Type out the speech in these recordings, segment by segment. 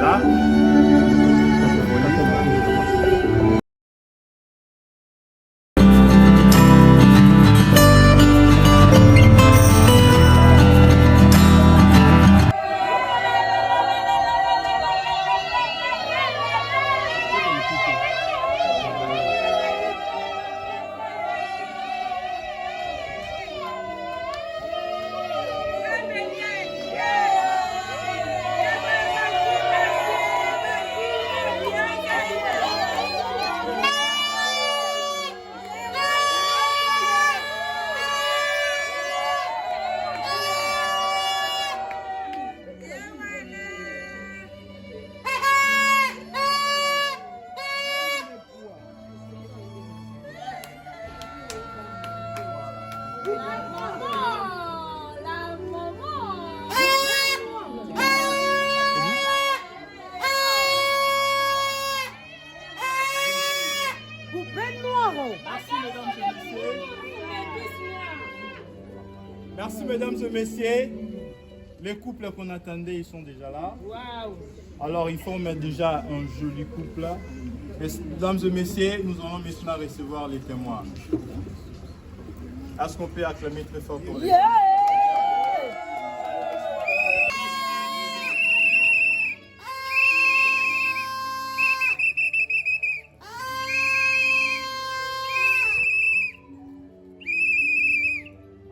là. Merci mesdames et messieurs. Les couples qu'on attendait, ils sont déjà là. Alors il faut mettre déjà un joli couple. Mesdames et messieurs, nous allons maintenant recevoir les témoins. Est-ce qu'on peut acclamer très fort pour les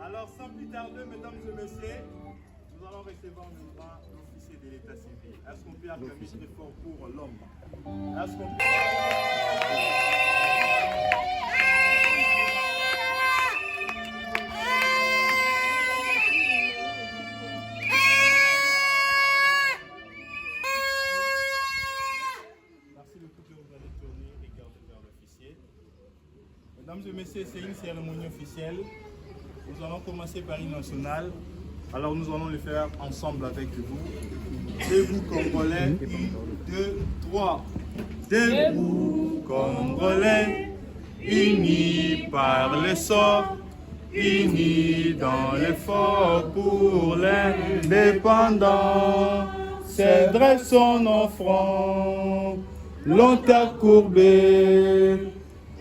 Alors, sans plus tarder, mesdames et messieurs, nous allons recevoir maintenant l'officier de l'état civil. Est-ce qu'on peut acclamer très fort pour l'homme? Est-ce qu'on peut... Merci le couple, vous allez tourner et regarder vers l'officier. Mesdames et messieurs, c'est une cérémonie officielle. Nous allons commencer par une nationale. Alors nous allons le faire ensemble avec vous. Debout Congolais. 2, 3. Debout Congolais. Unis par les sorts. Unis dans l'effort pour l'indépendance. C'est dressons nos fronts. Longtemps courbés.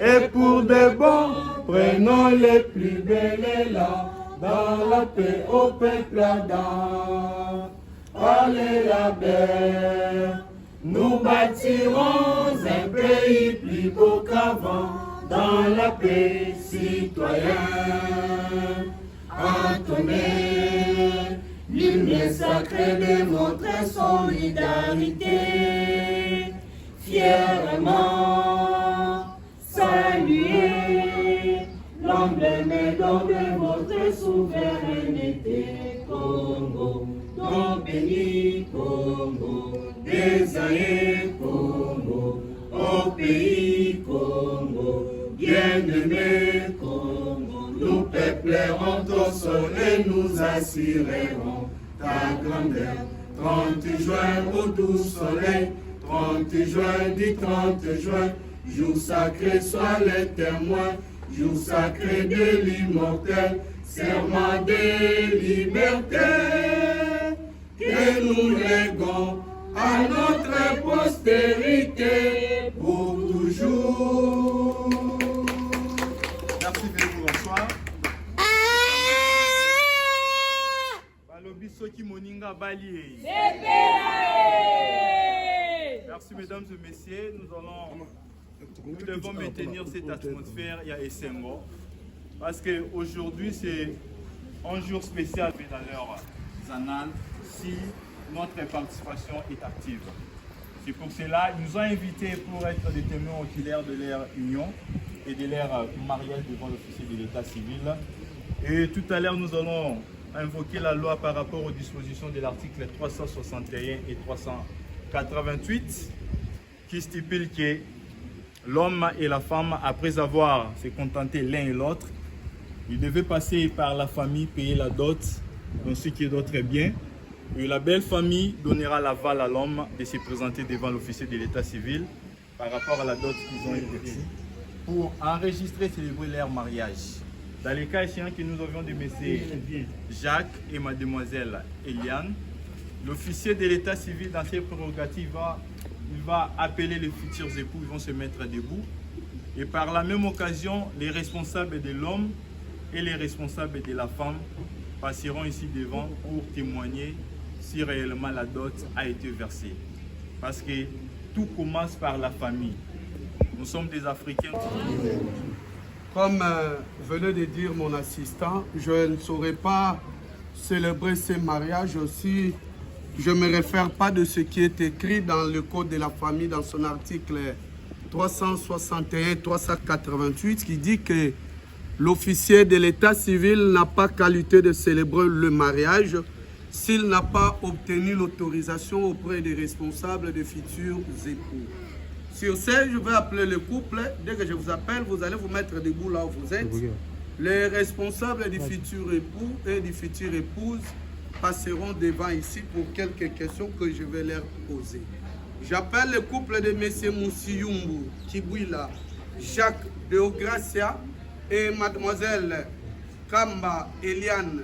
Et pour des bons, prenons les plus belles élan dans la paix au peuple Adam. Allez la paix, nous bâtirons un pays plus beau qu'avant dans la paix citoyenne. Entonner l'hymne sacré démontrer solidarité fièrement. Saluer l'emblème d'or de votre souveraineté, Congo, ton béni, Congo, désaillé, Congo, au pays, Congo, bien-aimé, Congo, nous peuplerons ton sol et nous assurerons ta grandeur. 30 juin au doux soleil, 30 juin du 30 juin, jour sacré soit les témoins, jour sacré de l'immortel, serment de liberté, que nous léguons à notre postérité pour toujours. Merci de vous bonsoir. Balobisoki Moninga Balié. Merci mesdames et messieurs, nous devons maintenir cette atmosphère à Essengo parce qu'aujourd'hui c'est un jour spécial dans leur annales si notre participation est active. C'est pour cela qu'ils nous ont invités pour être des témoins oculaires de leur union et de leur mariage devant l'officier de l'état civil. Et tout à l'heure nous allons invoquer la loi par rapport aux dispositions de l'article 361 et 388 qui stipule que l'homme et la femme, après avoir se contenté l'un et l'autre, ils devaient passer par la famille, payer la dot, ainsi que d'autres biens. Et la belle famille donnera l'aval à l'homme de se présenter devant l'officier de l'état civil par rapport à la dot qu'ils ont été pour enregistrer et célébrer leur mariage. Dans les cas échéants que nous avions de messieurs Jacques et mademoiselle Eliane, L'officier de l'état civil, dans ses prérogatives, il va appeler les futurs époux, ils vont se mettre debout. Et par la même occasion, les responsables de l'homme et les responsables de la femme passeront ici devant pour témoigner si réellement la dot a été versée. Parce que tout commence par la famille. Nous sommes des Africains. Comme venait de dire mon assistant, je ne saurais pas célébrer ces mariages aussi. Je ne me réfère pas de ce qui est écrit dans le Code de la famille, dans son article 361-388, qui dit que l'officier de l'état civil n'a pas qualité de célébrer le mariage s'il n'a pas obtenu l'autorisation auprès des responsables des futurs époux. Sur ce, je vais appeler le couple. Dès que je vous appelle, vous allez vous mettre debout là où vous êtes. Les responsables du futur époux et du futur épouse passeront devant ici pour quelques questions que je vais leur poser. J'appelle le couple de M. Moussiyumbu Kibouila, Jacques Deogracia et Mademoiselle Kamba Eliane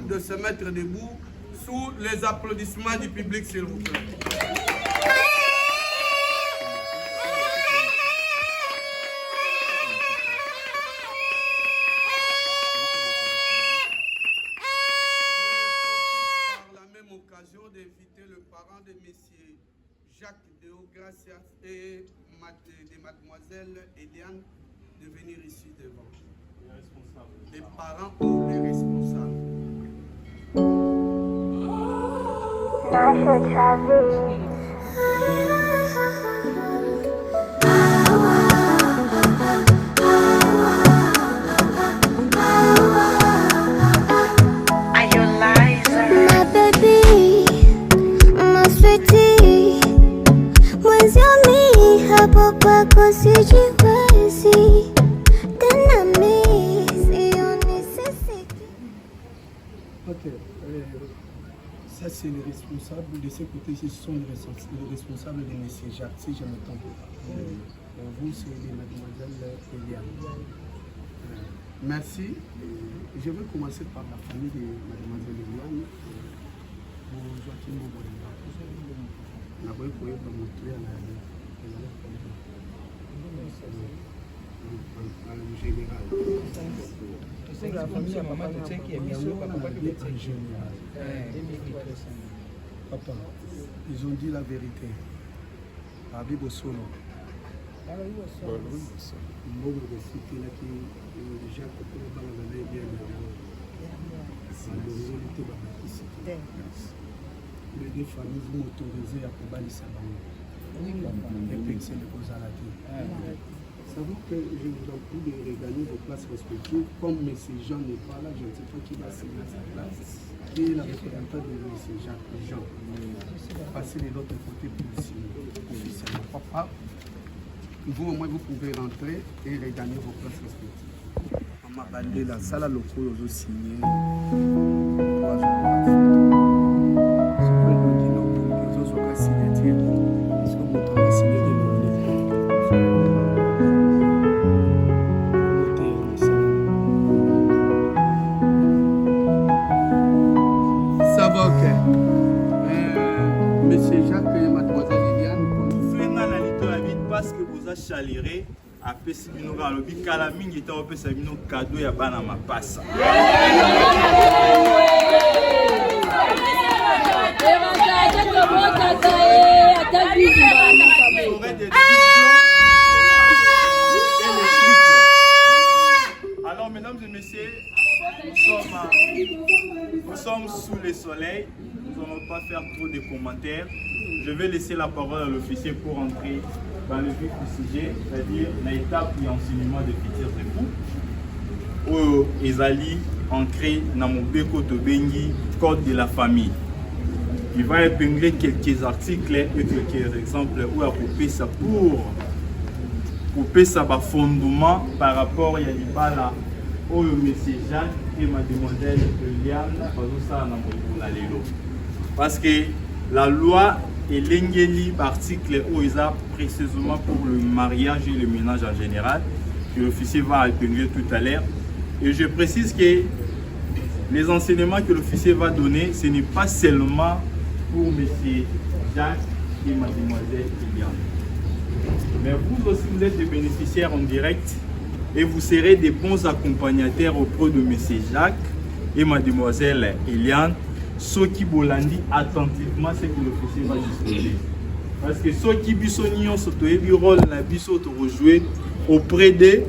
de se mettre debout sous les applaudissements du public, s'il vous plaît. Jacques Deogracia et de Mademoiselle Eliane de venir ici devant. Les parents ou les responsables. My baby, my sweetie. Hapo kwako sijiwezi tena mimi sioni sisi. Ok, ça c'est les responsables de ce côté, ce sont les responsables de M. Jacques, si je me trompe. Vous c'est les mademoiselle Eliane. Merci. Je vais commencer par la famille de mademoiselle Eliane. La famille à maman de Tchèque est mise au papa de Tchèque. Papa, ils ont dit la vérité. La Bible solo. Les deux familles vont m'autoriser à Kobali Sabango. Et puis c'est le Kozalaki. Savez que je vous en prie de regagner vos places respectives. Comme M. Jean n'est pas là, je ne sais pas qui va signer à sa place. Qui est la représentante de M. Jean. Passez de l'autre côté pour le signer officiellement. Papa, vous au moins vous pouvez rentrer et regagner vos places respectives. Maman Bandela, ça là le coup, ils ont signé. 3 jours à Monsieur Jacques et mademoiselle Eliane. Parce que vous avez chaléré à Pessimino Galobi, Kalaming était au Pessimino cadeau et à Banama Passa. Alors, mesdames et messieurs, nous sommes sous le soleil. Nous n'allons pas faire trop de commentaires. Je vais laisser la parole à l'officier pour entrer dans le vif du sujet, c'est-à-dire l'étape et enseignement des futurs époux. Où ils allaient ancrer dans mon béco de Bengi, code de la famille. Il va épingler quelques articles et quelques exemples où il a coupé ça pour couper ça fondement par rapport à Yalibala, où M. Jacques et Mademoiselle Eliane parce que la loi est l'engeli article où ils ont précisément pour le mariage et le ménage en général, que l'officier va épingler tout à l'heure. Et je précise que les enseignements que l'officier va donner, ce n'est pas seulement pour monsieur Jacques et mademoiselle Eliane. Mais vous aussi, vous êtes des bénéficiaires en direct et vous serez des bons accompagnateurs auprès de monsieur Jacques et mademoiselle Eliane, ceux qui bolandi attentivement ce que l'officier va disposer. Parce que ceux qui bisognon sont au rôle na biso to rejouer auprès d'eux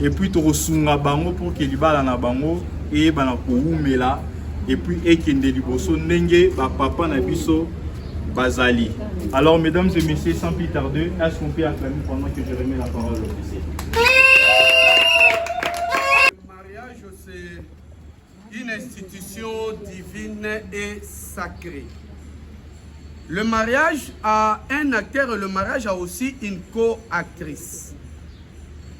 et puis to resunga bango pour que libala na bango et bana ko umela et puis ekende liboso ndenge ba papa na biso bazali. Alors mesdames et messieurs, sans plus tarder, est-ce qu'on peut acclamer pendant que je remets la parole à l'officier? Le mariage, c'est une institution divine et sacrée. Le mariage a un acteur et le mariage a aussi une co-actrice.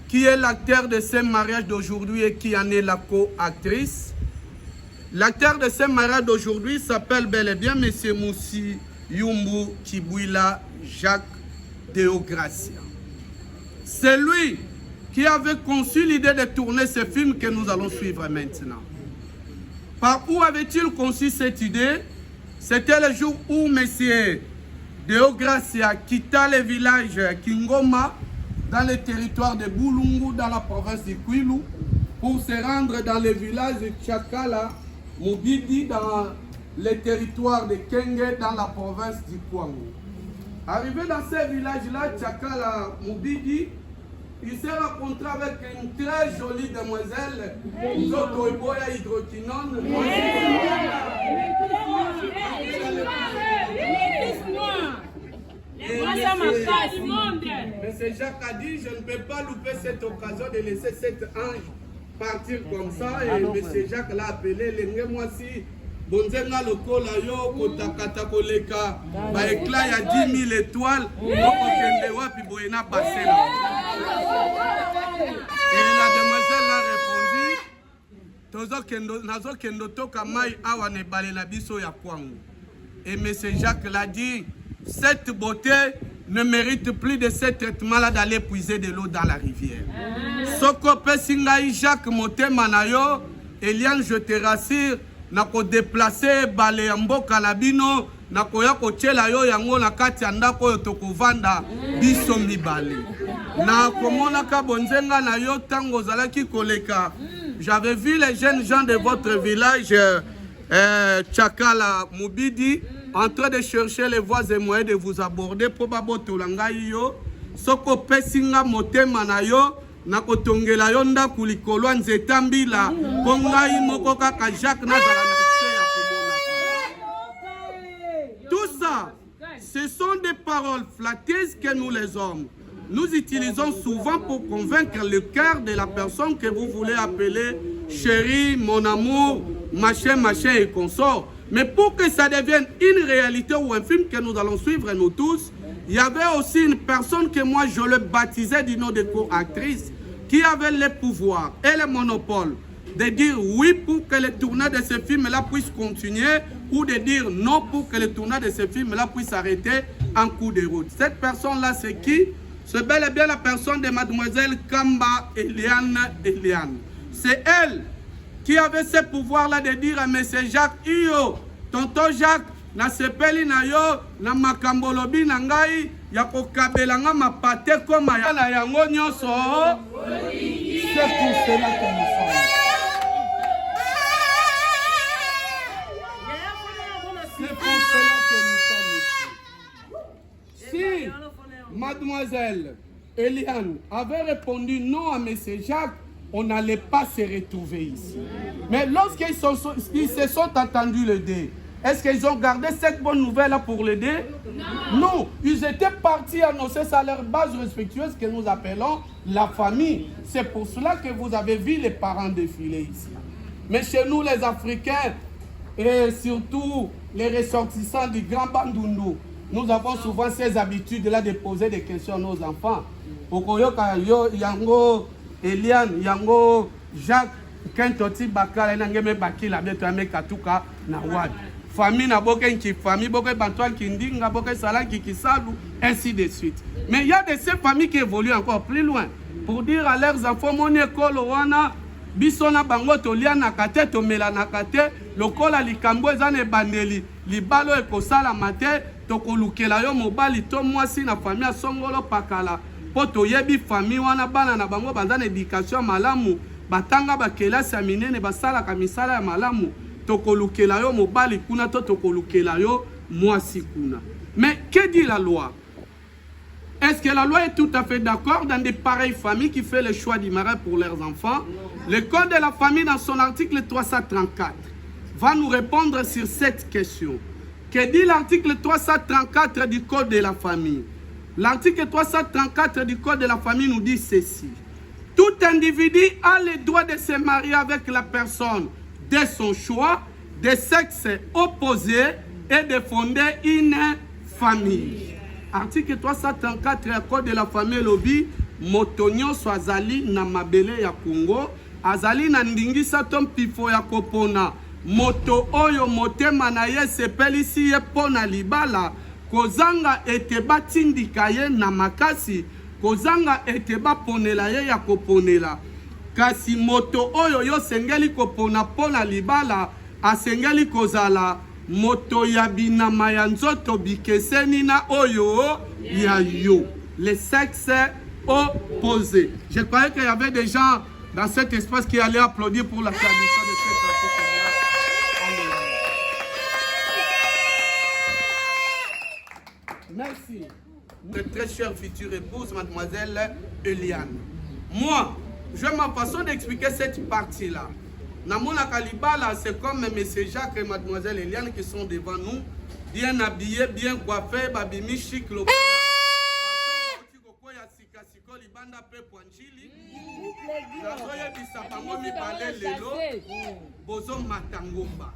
Qui est l'acteur de ce mariage d'aujourd'hui et qui en est la co-actrice? L'acteur de ce mariage d'aujourd'hui s'appelle bel et bien M. Moussi Yumbu Kibouila Jacques Deogracia. C'est lui qui avait conçu l'idée de tourner ce film que nous allons suivre maintenant. Par où avait-il conçu cette idée? C'était le jour où M. Deogracia quitta le village Kingoma dans le territoire de Boulungu, dans la province de Kwilu, pour se rendre dans le village de Tchakala, Mobidi, dans le territoire de Kenge, dans la province du Kwangu. Arrivé dans ce village-là, Tchakala, Mobidi, il s'est rencontré avec une très jolie demoiselle, Zotoiboya Hydroquinone. Monsieur Jacques a dit, je ne peux pas louper cette occasion de laisser cet ange partir comme ça. Et Monsieur Jacques l'a appelé, l'engé moi si, bonzenga lokola yo, kotakata koleka, ba éclat, il y a 10 000 étoiles, okokende wapi boyena passé là. Et la demoiselle a répondu, nazo kendo toka mai awa ne bale na biso ya kwangu. Et Monsieur Jacques l'a dit, cette beauté ne mérite plus de ce traitement-là d'aller puiser de l'eau dans la rivière. Soko pesingai Jacques motema na yo, Eliane, je te rassure, nako déplacer bale mboka na bino, nako ya kochela yo yango na kati ya ndako yo tokovanda biso mibale. Na komona ka bonzenga na yo tango zalaki koleka. J'avais vu les jeunes gens de votre village Tchakala Mobidi en train de chercher les voies et moyens de vous aborder pour babotolanga yo. Soko pesinga motema na yo na kotongela yo ndaku likolo nzeta mbila po ngai moko kaka Jacques nazala na se ya komona. Tout ça, ce sont des paroles flatteuses que nous les hommes, nous utilisons souvent pour convaincre le cœur de la personne que vous voulez appeler chérie, mon amour, machin, machin et consort. Mais pour que ça devienne une réalité ou un film que nous allons suivre nous tous, il y avait aussi une personne que moi je le baptisais du nom de co-actrice qui avait le pouvoir et le monopole de dire oui pour que le tournage de ce film-là puisse continuer ou de dire non pour que le tournage de ce film-là puisse s'arrêter en cours de route. Cette personne-là, c'est qui? C'est bel et bien la personne de mademoiselle Kamba Eliane. C'est elle qui avait ce pouvoir-là de dire à M. Jacques, Iyo, tonton Jacques, na sepeli na yo, na makambolobi na ngai, ya kokabelanga mapate koma ya na yango nyonso. C'est pour cela que nous sommes. C'est pour cela que nous sommes ici. Si mademoiselle Eliane avait répondu non à M. Jacques, on n'allait pas se retrouver ici. Mais lorsqu'ils se sont entendus l'aider, est-ce qu'ils ont gardé cette bonne nouvelle-là pour l'aider? Non. Ils étaient partis annoncer ça à leur base respectueuse que nous appelons la famille. C'est pour cela que vous avez vu les parents défiler ici. Mais chez nous, les Africains, et surtout les ressortissants du Grand Bandundu, nous avons souvent ces habitudes-là de poser des questions à nos enfants. Okoyoka yo yango Eliane, yango Jacques, Kentoti Bakala, Nangeme Bakila, Betame Katuka, Nawad. Famille na boke qui famille, boke Bantoine Kindinga, boke Salan Kikisalu, ainsi de suite. Mais il y a de ces familles qui évoluent encore plus loin pour dire à leurs enfants, mon école, wana, biso na bango tolianaka te tomelanaka te lokola likambo eza na ebandeli libala oyo ekosalama te tokolukela yo mobali to mwasi na famille ya songolo pakala mpo toyebi famille wana bana na bango baza na éducation malamu batanga bakelasi ya minene basalaka misala ya malamu tokolukela yo mobali kuna to tokolukela yo mwasi kuna. Mais que dit la loi? Est-ce que la loi est tout à fait d'accord dans des pareilles familles qui font le choix du mariage pour leurs enfants? Le Code de la famille, dans son article 334, va nous répondre sur cette question. Que dit l'article 334 du Code de la famille? L'article 334 du Code de la famille nous dit ceci. Tout individu a le droit de se marier avec la personne de son choix, de sexe opposé et de fonder une famille. Article 334 du Code de la famille lobby motonyo swazali na mabele ya Congo azali na ndingisa tom pifo ya kopona moto oyo motema na ye sepelisi ye pona libala kozanga ete batindika ye na makasi kozanga ete baponela ye ya koponela kasi moto oyo yo sengeli kopona pona libala asengeli kozala moto ya binama ya nzoto bikeseni na oyo ya yo. Les sexes opposés. Je croyais qu'il y avait des gens dans cet espace qui allaient applaudir pour la traduction de cet article. Merci. Notre très chère future épouse, mademoiselle Eliane. Moi, j'ai ma façon d'expliquer cette partie-là. Namona Kalibala, c'est comme M. Jacques et mademoiselle Eliane qui sont devant nous, bien habillés, bien coiffés, babimi chic, bozo matangomba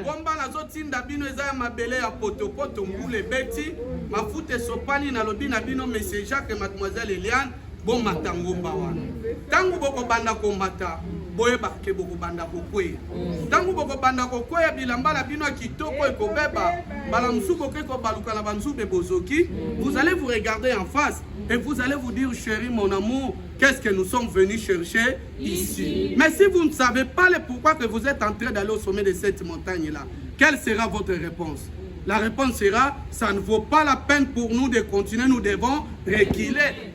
ngomba nazotinda bino eza ya mabele ya potopoto mbule beti mafute sopani na lobi na bino M. Jacques et mademoiselle Eliane bon matangomba wana tangu boko banda komata boye bake boko banda kokwe tangu boko banda kokwe bilamba la bino kitoko ekobeba bala musuko keko baluka na banzube bozoki vous allez vous regarder en face et vous allez vous dire chérie mon amour qu'est-ce que nous sommes venus chercher ici. Mais si vous ne savez pas le pourquoi que vous êtes en train d'aller au sommet de cette montagne là, quelle sera votre réponse? La réponse sera, ça ne vaut pas la peine pour nous de continuer, nous devons reculer.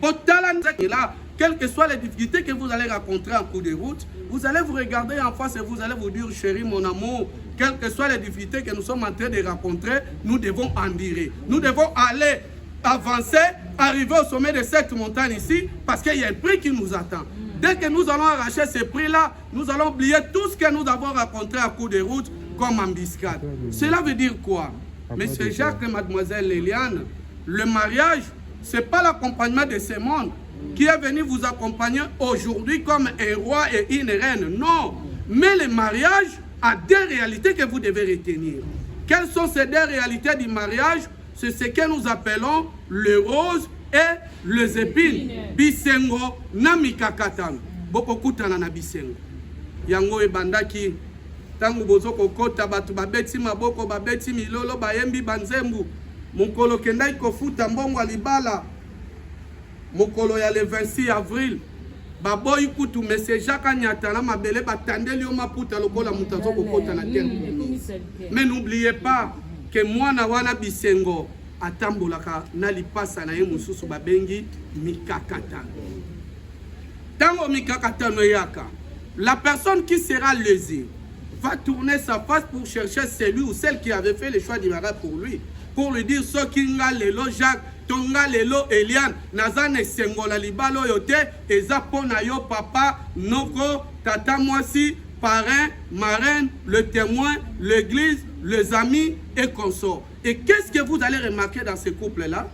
Quelles que soient les difficultés que vous allez rencontrer en cours de route, vous allez vous regarder en face et vous allez vous dire, chérie, mon amour, quelles que soient les difficultés que nous sommes en train de rencontrer, nous devons endurer. Nous devons aller avancer, arriver au sommet de cette montagne ici, parce qu'il y a un prix qui nous attend. Dès que nous allons arracher ce prix-là, nous allons oublier tout ce que nous avons rencontré en cours de route comme embuscade. Cela veut dire quoi? Monsieur Jacques et mademoiselle Eliane, le mariage, ce n'est pas l'accompagnement de ce monde qui est venu vous accompagner aujourd'hui comme un roi et une reine. Non, mais le mariage a deux réalités que vous devez retenir. Quelles sont ces deux réalités du mariage? C'est ce que nous appelons le rose et les épines. Bisengo na mikakatano. Boko kutana na bisengo. Yango ebandaki tangu bozoko kota batu babeti maboko babeti milolo bayembi banzembu. Mokolo kendai kofuta mbongo alibala. Mokolo ya le 26 avril. Baboyi kutu Monsieur Jacques Nyatana mabele batandeli yo maputa lokola mutazo kokota na terre. Mais n'oubliez pas que moi na wana bisengo atambolaka na lipasa na ye mususu babengi mikakatano. Tango mikakatano yaka, la personne qui sera lésée va tourner sa face pour chercher celui ou celle qui avait fait le choix du mariage pour lui. Pour lui dire ce qui nga lelo Jacques, tonga lelo Eliane, nazane sengola libalo yote, eza pona yo papa, noko, tata mwasi, parrain, marraine, le témoin, l'église, les amis et consorts. Et qu'est-ce que vous allez remarquer dans ce couple-là?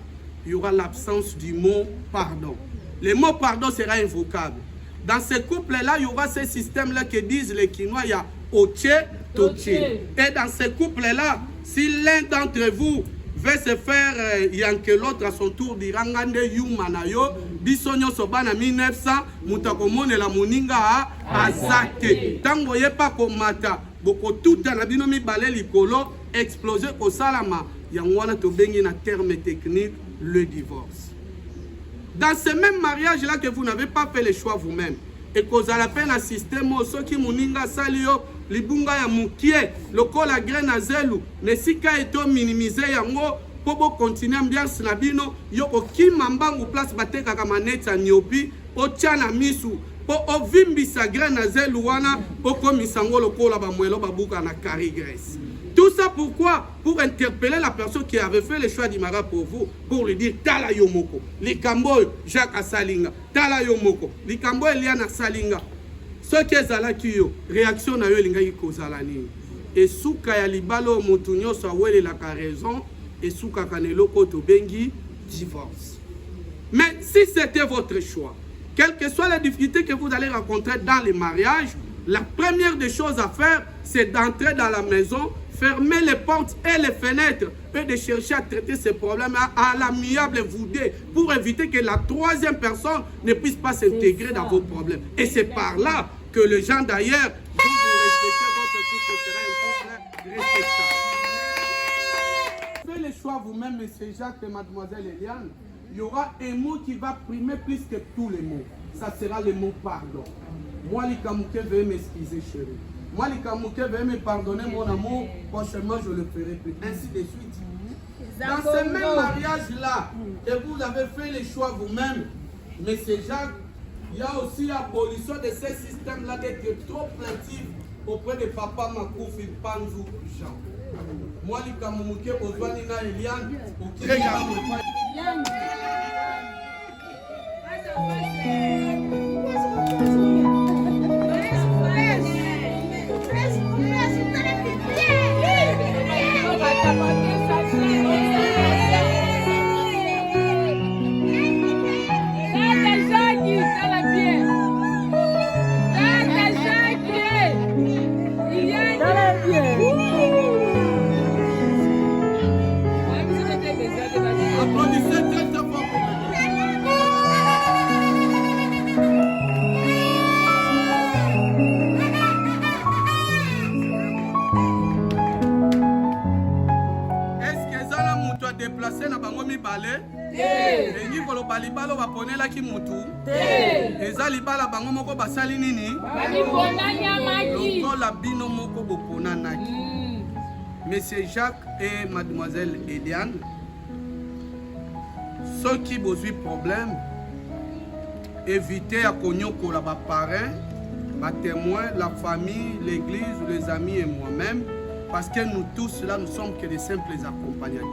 Il y aura l'absence du mot pardon. Le mot pardon sera invocable. Dans ce couple-là, il y aura ce système-là que disent les Quinois, il y a oche, toche. Et dans ce couple-là, si l'un d'entre vous veut se faire yanke l'autre à son tour dira ngande yumanayo bisonyo sobana 1900 mutakomone la moninga azate tango yepa komata boko tuta na bino mibale likolo exploser ko salama yangwana to bengi na terme technique le divorce. Dans ce même mariage là que vous n'avez pas fait le choix vous-même, ekozala pe na système soki moninga sali yo libunga ya mukie lokola graine na zelu nesika eto minimiser yango po bo continuer ambiance na bino yo kokima mbangu place batekaka maneti ya niopi otia na misu po ovimbisa graine na zelu wana okomisa ngo lokola bamwelo babuka na carigresse. Tout ça pourquoi? Pour interpeller la personne qui avait fait le choix d'Imara pour vous, pour lui dire Tala Yomoko, Likambo Jacques Asalinga, Tala Yomoko, Likambo Eliana Salinga. Ce qui est là qui yo, réaction na yo linga kozalani. Et souka ya libalo motunyo sa wele la raison, et souka kanelo koto bengi divorce. Mais si c'était votre choix, quelles que soient les difficultés que vous allez rencontrer dans les mariages, la première des choses à faire, c'est d'entrer dans la maison, fermer les portes et les fenêtres et de chercher à traiter ces problèmes à l'amiable vous deux pour éviter que la troisième personne ne puisse pas s'intégrer dans vos problèmes. Et c'est par là que les gens d'ailleurs, vous respectez votre couple sera un couple respectable. Faites le choix vous-même, M. Jacques et Mademoiselle Eliane. Il y aura un mot qui va primer plus que tous les mots. Ça sera le mot pardon. Moi, les Kamouké, veuillez m'excuser, chérie. Moi, les Kamouké, veuillez me pardonner, mon amour. Prochainement, je le ferai plus. Ainsi de suite. Dans ce même mariage-là, que vous avez fait le choix vous-même, M. Jacques, il y a aussi l'abolition de ce système-là d'être trop plaintif auprès de Papa Makoufi Panzou Jean. Moi, les Kamouké, Ozwanina Eliane, au déplacé na bango mibale engi kolo balibalo baponela ki mutu eza libala bango moko basali nini lokola bino moko boponanaki. Monsieur Jacques et Mademoiselle Eliane, ceux qui bozui problème évitez à konyokola ba parrain, ba témoin, la famille, l'église, les amis et moi-même, parce que nous tous là nous sommes que des simples accompagnateurs.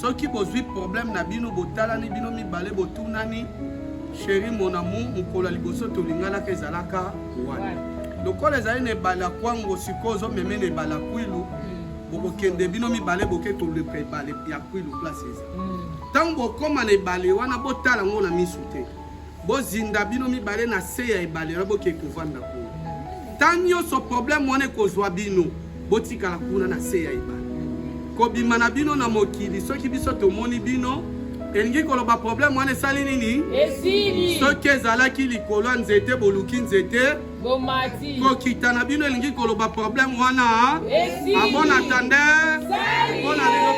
Ceux qui posent problème na bino botala ni bino mi balé botunani chéri mon amour mukola liboso tolingala kezalaka wana. Lokola ezali ne bala kwango sikozo meme ne bala kwilu bokende bino mi balé boke ko le préparer ya kwilu place eza. Tango koma ne balé wana botala ngona misute. Bozinda bino mi balé na se ya balé boke ko vanda ko. Tanyo so problème wana kozwa bino botika la kuna na se ya balé. Kobima na bino na mokili soki biso tomoni bino elingi koloba problème wana esali nini esili soki ezalaki likolo nzete boluki nzete bomati kokita na bino elingi koloba problème wana esili a bon attendeur bon lelo.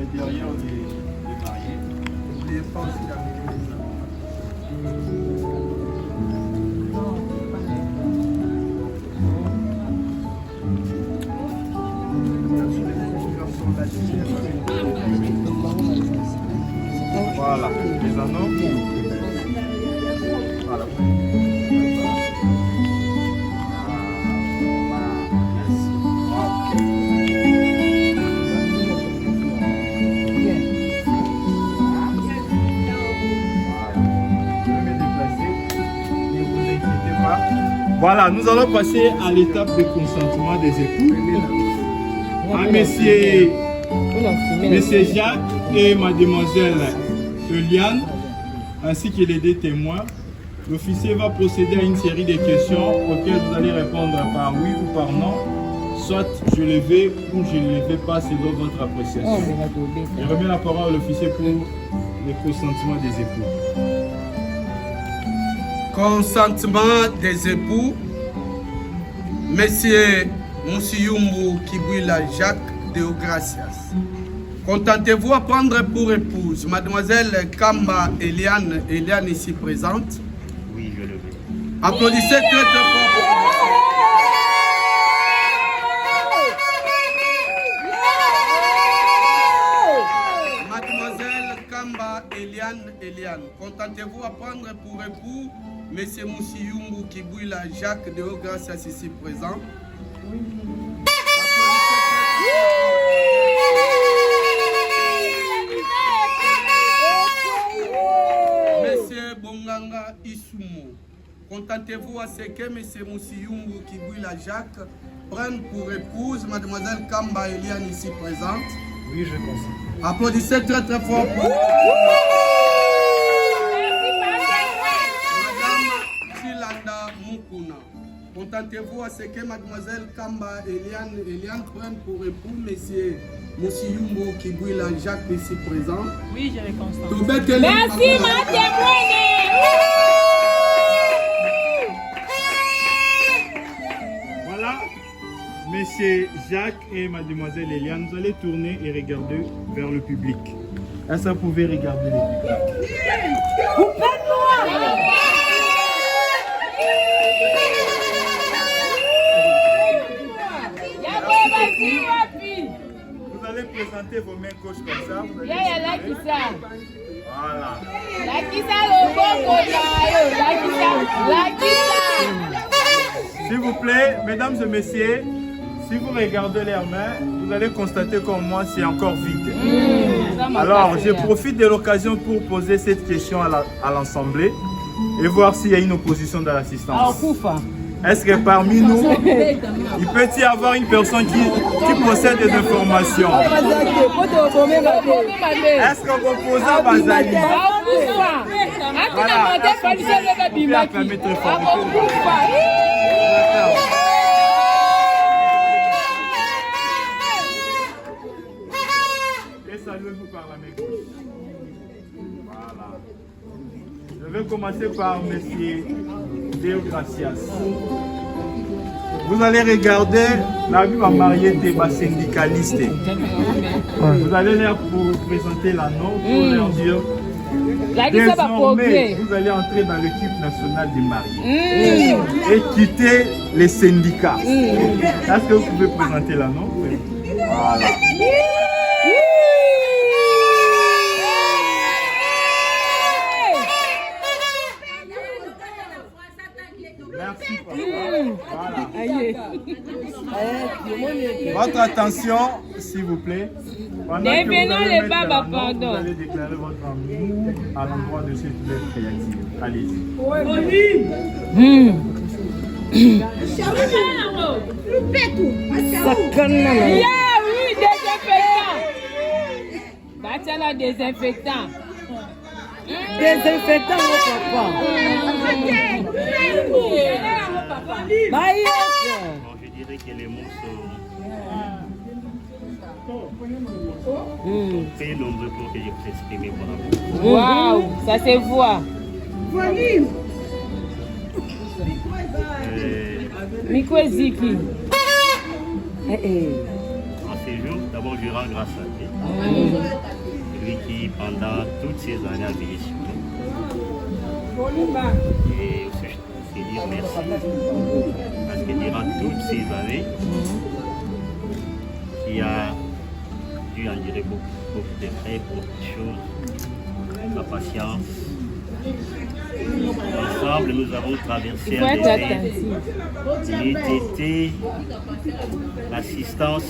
Et derrière les mariés. N'oubliez pas aussi la voilà, les anneaux. Voilà. Voilà, nous allons passer à l'étape de consentement des époux. Monsieur Jacques et Mademoiselle Eliane, ainsi que les deux témoins, l'officier va procéder à une série de questions auxquelles vous allez répondre par oui ou par non, soit je le vais ou je ne le vais pas selon votre appréciation. Je remets la parole à l'officier pour le consentement des époux. Consentement des époux. Monsieur Moussiyumbu Kibwila Jacques Deogracias. Contentez-vous à prendre pour épouse Mademoiselle Kamba Eliane ici présente? Oui, je le veux. Applaudissez très très fort. Mademoiselle Kamba Eliane, contentez-vous à prendre pour époux Monsieur Moussiyumbu Kibwila Jacques Deogracias ici présent? Oui. Monsieur Bonganga Isumo, contentez-vous à ce que Monsieur Moussiyumbu Kibwila Jacques prenne pour épouse Mademoiselle Kamba Eliane ici présente? Oui, je consens. Applaudissez très très fort pour Madame Chilanda Mukuna. Contentez-vous à ce que Mademoiselle Kamba Eliane prenne pour époux Monsieur Moussiyumbu Kibwila Jacques ici présent? Oui, je le consens. Merci, ma témoigne. Voilà, Monsieur Jacques et Mademoiselle Eliane, vous allez tourner et regarder vers le public. Est-ce que vous pouvez regarder le public? Vous allez présenter vos mains gauches comme ça. Vous allez voilà. S'il vous plaît, mesdames et messieurs, si vous regardez leurs mains, vous allez constater comme moi, c'est encore vide. Alors, je profite de l'occasion pour poser cette question à l'Assemblée et voir s'il y a une opposition dans l'assistance. Est-ce que parmi nous, il peut y avoir une personne qui possède des informations? Est-ce qu'on oppose à Bazali? Voilà. Vous pouvez acclamer très fort. Et saluez-vous par la main gauche. Voilà. Je vais commencer par M. Deogracias. Vous allez regarder la vie va marier des syndicalistes. Vous allez leur présenter l'annonce pour leur dire désormais vous allez entrer dans l'équipe nationale des mariés et quitter les syndicats. Est-ce que vous pouvez présenter l'annonce? Voilà. Merci, papa. Voilà. Votre attention, s'il vous plaît. Pendant que vous allez mettre l'annonce, vous allez déclarer votre amour à l'endroit de cette belle créative. Allez-y. Désinfectant. Désinfectant au papa. Bon, je dirais que les mots sont très nombreux pour que je puisse exprimer mon amour. Waouh, ça se voit. Mikweziki. En ces jours, d'abord je rends grâce à Dieu. Lui qui, pendant toutes ces années, a veillé sur nous. Et aussi, je veux dire merci. Parce que durant toutes ces années, il y a dû en dire beaucoup de frais, beaucoup de choses. La patience. Ensemble, nous avons traversé un l'ITT, l'assistance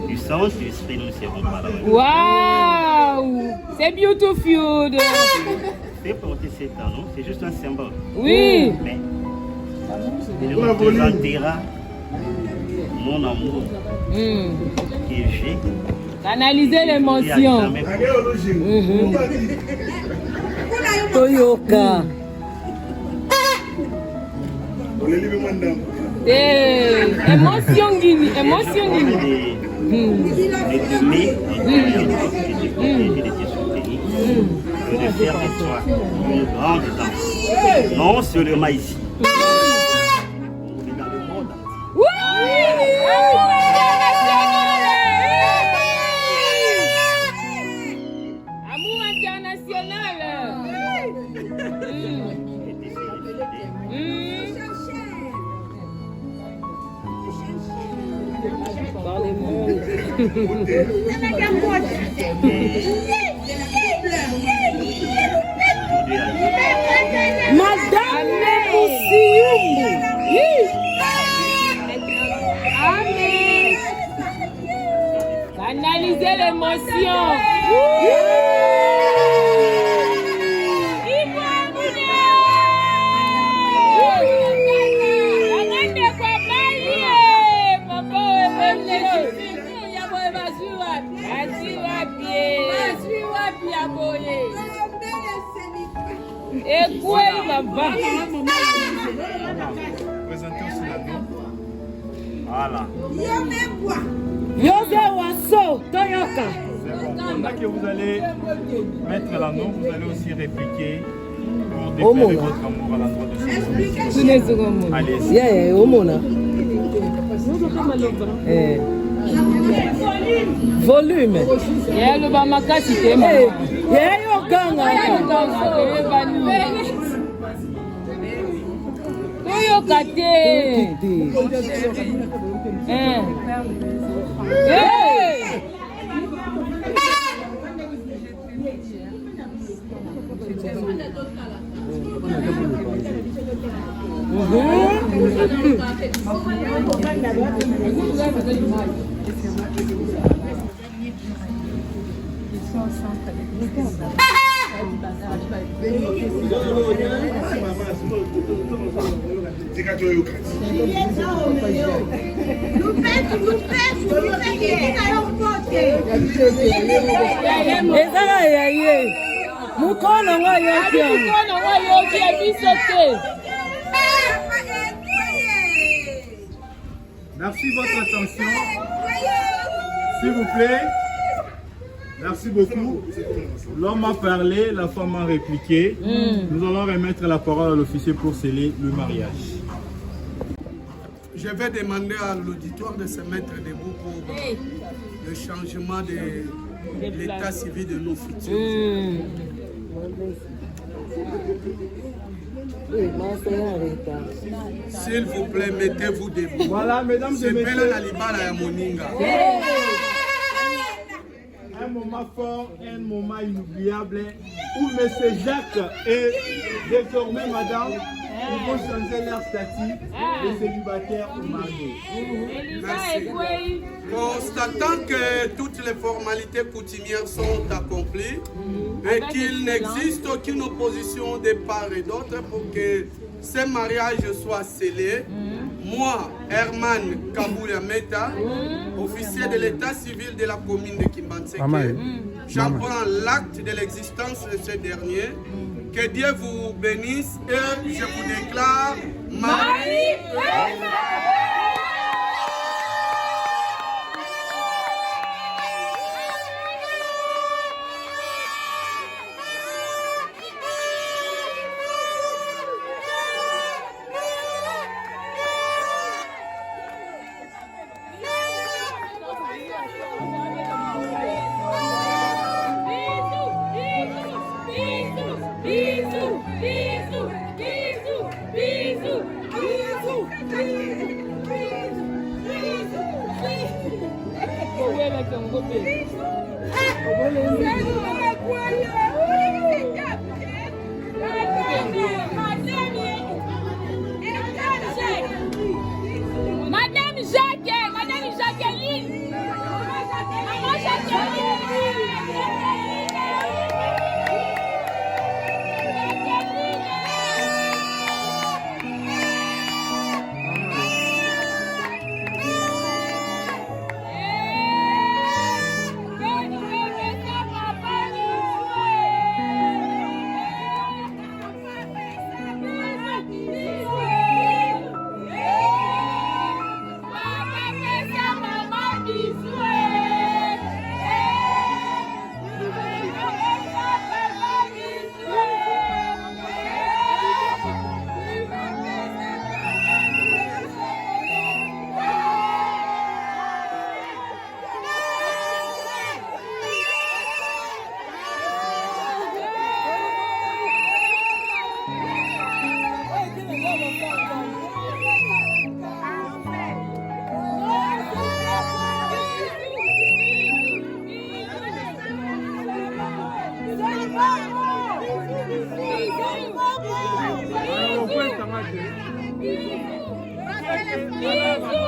du Saint-Esprit, nous ne serons pas là. Waouh, c'est beautiful. C'est porter cet anneau, c'est juste un symbole. Oui. Mais il représentera mon amour que j'ai. Canaliser l'émotion. Toyoka. Émotion Guinée, émotion Guinée. Les deux mai, il était sur le pays. De faire de toi une grande dame. Non seulement ici. Mais dans le monde. Amour international. Madame Moussiou. Amen. Canalisez l'émotion. Et quoi il va pas? Présentez aussi la nom. Voilà. Yose Wasso, Toyoka. C'est bon. Pendant que vous allez mettre l'anneau, vous allez aussi répliquer pour déclarer votre amour à l'endroit de ce monde. Allez, Yeah, Omona. Volume. Yeah, le bamakasi tema. Yeah, yo ganga. Toyo kate. Hey! Ezala ya ye. Mukono wa yoki. Mukono wa yoki bisote. merci de votre attention. S'il vous plaît. Merci beaucoup. L'homme a parlé, la femme a répliqué. Nous allons remettre la parole à l'officier pour sceller le mariage. Je vais demander à l'auditoire de se mettre debout pour le changement de l'état civil de nos futurs. S'il vous plaît, mettez-vous debout. Voilà, mesdames et messieurs. Un moment fort, un moment inoubliable où M. Jacques et désormais Madame, ils vont changer leur statut de célibataire ou marié. Merci. Constatant que toutes les formalités coutumières sont accomplies et qu'il n'existe aucune opposition de part et d'autre pour que ce mariage soit scellé, moi, Herman Kaboula Meta, officier de l'état civil de la commune de Kimbanseke, j'en prends l'acte de l'existence de ce dernier. Que Dieu vous bénisse et je vous déclare marié. Madame Jacqueline. Maman Jacqueline. Bisous.